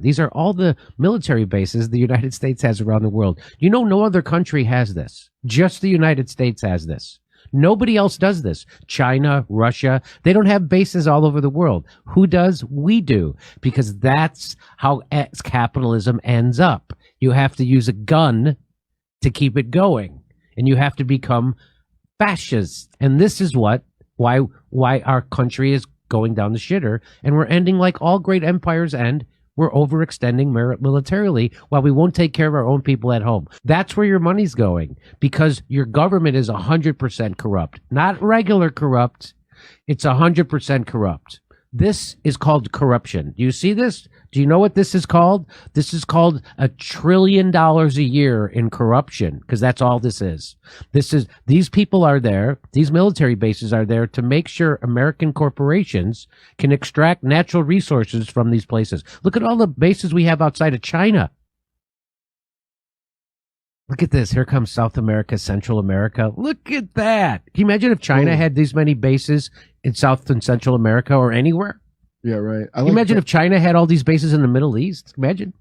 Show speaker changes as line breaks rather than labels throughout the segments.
These are all the military bases the United States has around the world. You know, no other country has this. Just the United States has this. Nobody else does this. China, Russia, they don't have bases all over the world. Who does? We do, because that's how capitalism ends up. You have to use a gun to keep it going, and you have to become fascist. And this is why our country is going down the shitter, and we're ending like all great empires end. We're overextending militarily while we won't take care of our own people at home. That's where your money's going, because your government is 100% corrupt. Not regular corrupt. It's 100% corrupt. This is called corruption. Do you see this? Do you know what this is called? This is called $1 trillion a year in corruption, because that's all this is. These people are there, these military bases are there to make sure American corporations can extract natural resources from these places. Look at all the bases we have outside of China. Look at this. Here comes South America, Central America. Look at that. Can you imagine if China had these many bases in South and Central America or anywhere?
Yeah, right.
Can you imagine if China had all these bases in the Middle East? Imagine.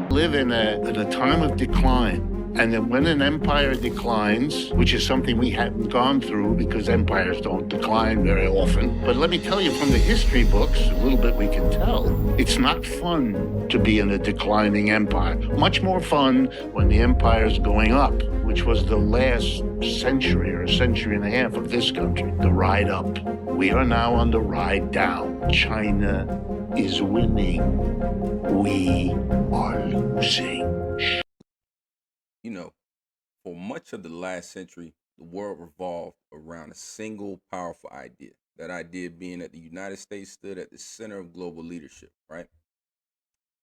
Live in a time of decline. And then when an empire declines, which is something we hadn't gone through because empires don't decline very often. But let me tell you from the history books, a little bit we can tell, it's not fun to be in a declining empire. Much more fun when the empire's going up, which was the last century or a century and a half of this country, the ride up. We are now on the ride down. China is winning. We are losing.
You know, for much of the last century, the world revolved around a single powerful idea. That idea being that the United States stood at the center of global leadership, right?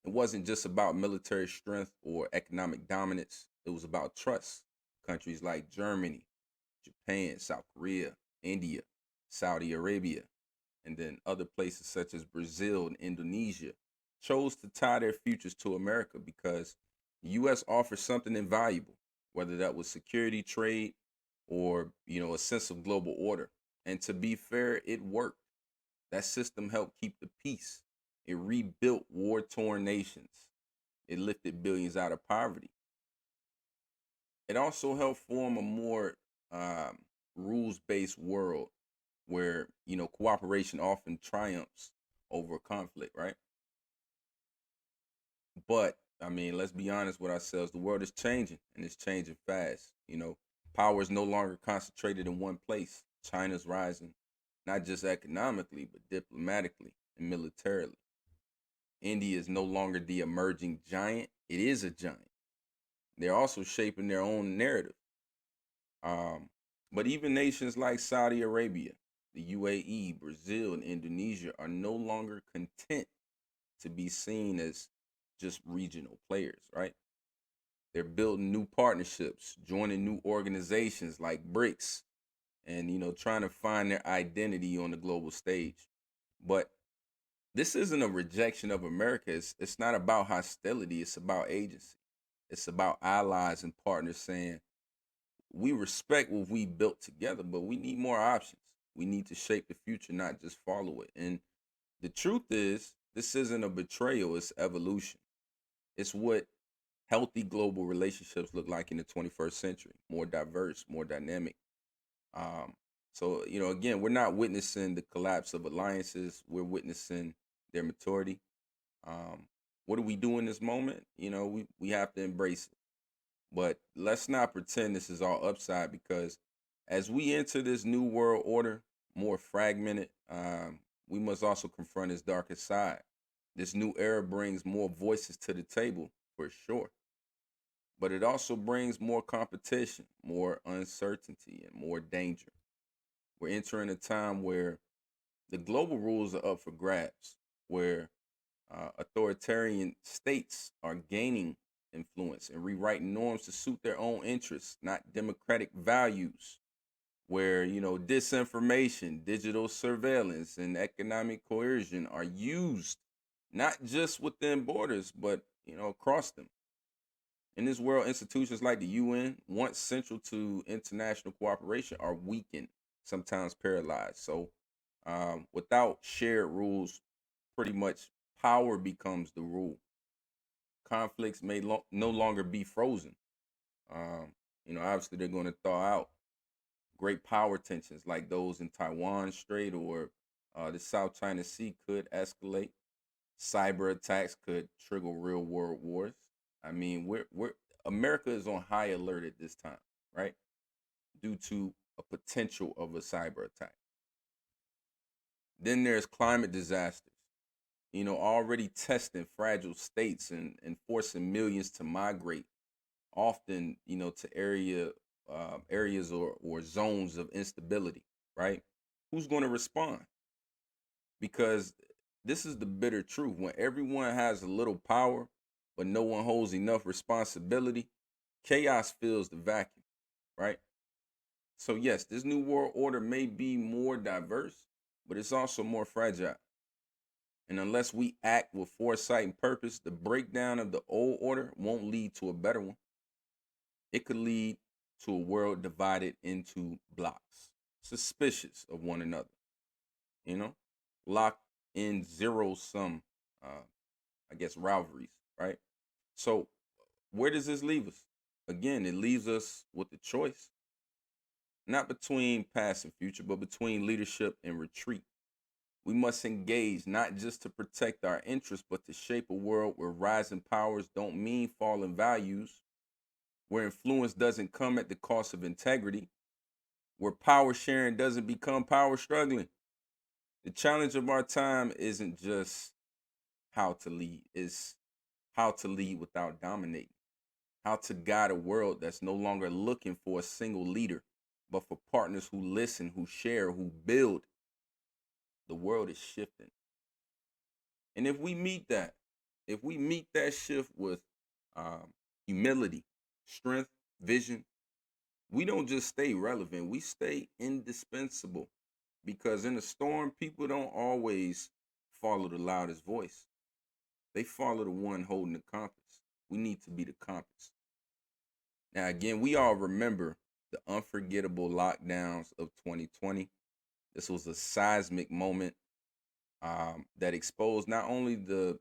It wasn't just about military strength or economic dominance. It was about trust. Countries like Germany, Japan, South Korea, India, Saudi Arabia, and then other places such as Brazil and Indonesia chose to tie their futures to America because the U.S. offers something invaluable, whether that was security, trade, or a sense of global order. And to be fair, it worked. That system helped keep the peace. It rebuilt war-torn nations. It lifted billions out of poverty. It also helped form a more rules-based world where cooperation often triumphs over conflict, right? But I mean, let's be honest with ourselves. The world is changing, and it's changing fast. Power is no longer concentrated in one place. China's rising, not just economically, but diplomatically and militarily. India is no longer the emerging giant. It is a giant. They're also shaping their own narrative. But even nations like Saudi Arabia, the UAE, Brazil, and Indonesia are no longer content to be seen as just regional players, right? They're building new partnerships, joining new organizations like BRICS, and trying to find their identity on the global stage. But this isn't a rejection of America. It's not about hostility. It's about agency. It's about allies and partners saying, we respect what we built together, but we need more options. We need to shape the future, not just follow it. And the truth is, this isn't a betrayal, it's evolution. It's what healthy global relationships look like in the 21st century, more diverse, more dynamic. Um, so, again, we're not witnessing the collapse of alliances, we're witnessing their maturity. What do we do in this moment? We have to embrace it. But let's not pretend this is all upside, because as we enter this new world order, more fragmented, we must also confront its darkest side. This new era brings more voices to the table, for sure, but it also brings more competition, more uncertainty, and more danger. We're entering a time where the global rules are up for grabs, where authoritarian states are gaining influence and rewriting norms to suit their own interests, not democratic values, where, disinformation, digital surveillance, and economic coercion are used not just within borders, but, across them. In this world, institutions like the UN, once central to international cooperation, are weakened, sometimes paralyzed. So, without shared rules, pretty much power becomes the rule. Conflicts may no longer be frozen. Obviously, they're going to thaw out. Great power tensions like those in Taiwan Strait or the South China Sea could escalate. Cyber attacks could trigger real world wars. I mean, we're America is on high alert at this time, right? Due to a potential of a cyber attack. Then there's climate disasters, already testing fragile states and forcing millions to migrate, often, to areas or zones of instability, right? Who's going to respond? Because this is the bitter truth. When everyone has a little power, but no one holds enough responsibility, chaos fills the vacuum, right? So, yes, this new world order may be more diverse, but it's also more fragile. And unless we act with foresight and purpose, the breakdown of the old order won't lead to a better one. It could lead to a world divided into blocks, suspicious of one another, locked in zero sum, rivalries, right? So, where does this leave us? Again, it leaves us with the choice, not between past and future, but between leadership and retreat. We must engage not just to protect our interests, but to shape a world where rising powers don't mean falling values, where influence doesn't come at the cost of integrity, where power sharing doesn't become power struggling. The challenge of our time isn't just how to lead, it's how to lead without dominating, how to guide a world that's no longer looking for a single leader, but for partners who listen, who share, who build. The world is shifting. And if we meet that shift with humility, strength, vision, we don't just stay relevant, we stay indispensable. Because in a storm, people don't always follow the loudest voice. They follow the one holding the compass. We need to be the compass. Now, again, we all remember the unforgettable lockdowns of 2020. This was a seismic moment that exposed not only the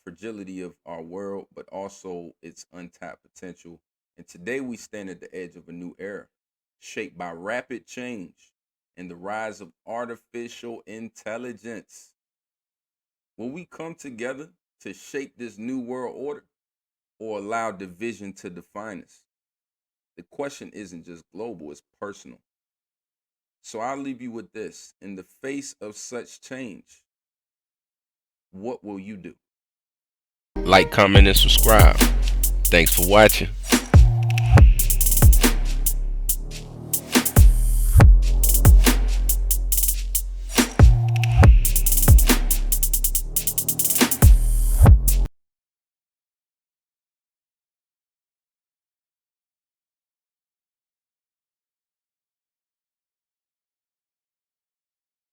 fragility of our world, but also its untapped potential. And today we stand at the edge of a new era, shaped by rapid change and the rise of artificial intelligence. Will we come together to shape this new world order, or allow division to define us? The question isn't just global, it's personal. So I'll leave you with this. In the face of such change, what will you do? Like, comment, and subscribe. Thanks for watching.